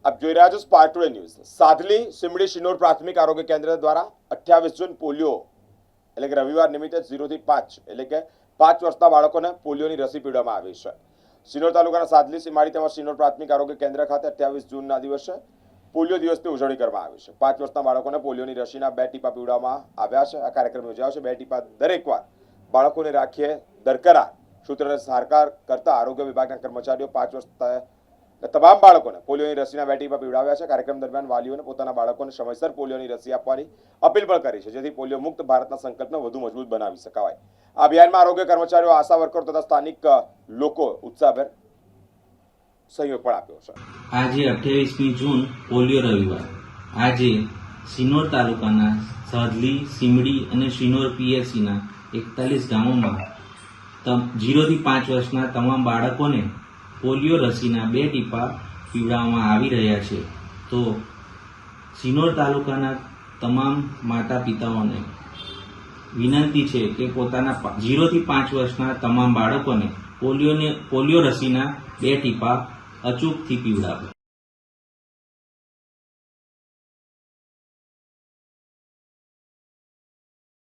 આપ જોઈ રહ્યા છો Spark Today News. Sadhli Simdi Sinor પ્રાથમિક આરોગ્ય કેન્દ્ર દ્વારા 28 જૂન પોલિયો એટલે કે રવિવાર નિમિત્તે 0 થી 5 એટલે કે 5 વર્ષના બાળકોને પોલિયોની રસી પીવડાવવામાં આવી છે। શિનોર તાલુકાના સાધલી સીમાડી તેમજ શિનોર પ્રાથમિક આરોગ્ય કેન્દ્ર ખાતે 28 જૂનના દિવસે પોલિયો દિવસની ઉજવણી કરવામાં આવી છે। 5 વર્ષના બાળકોને પોલિયોની રસીના 2 ટીપા પીવડાવવામાં આવ્યા છે। આ કાર્યક્રમ યોજાયો છે। 2 ટીપા દરેકવાર બાળકોને રાખીએ દરકરાર સૂત્રને સહકાર કરતા આરોગ્ય વિભાગના કર્મચારીઓ 5 વર્ષ તમામ બાળકોને પોલિયોની રસીના 2 ટીપા પીવડાવ્યા છે। કાર્યક્રમ દરમિયાન વાલીઓને પોતાના બાળકોને સમયસર પોલિયોની રસી આપવાની અપીલ પણ કરી છે, જેથી પોલિયો મુક્ત ભારતના સંકલ્પને વધુ મજબૂત બનાવી શકાય। આ અભિયાનમાં આરોગ્ય કર્મચારીઓ, આશા વર્કરો તથા સ્થાનિક લોકો ઉત્સાહભેર સહયોગ પણ આપ્યો છે। આજે 28મી જૂન પોલિયો રવિવાર આજે શિનોર તાલુકાના સાધલી, સીમડી અને શિનોર પીએસસીના 41 ગામોમાં 0 થી 5 વર્ષના તમામ બાળકોને પોલિયો રસીના 2 ટીપા પીવડાવવામાં આવી રહ્યા છે। તો શિનોર તાલુકાના તમામ માતા પિતાઓને વિનંતી છે કે પોતાના 0 થી 5 વર્ષના તમામ બાળકોને પોલિયો રસીના 2 ટીપા અચૂકથી પીવડાવે।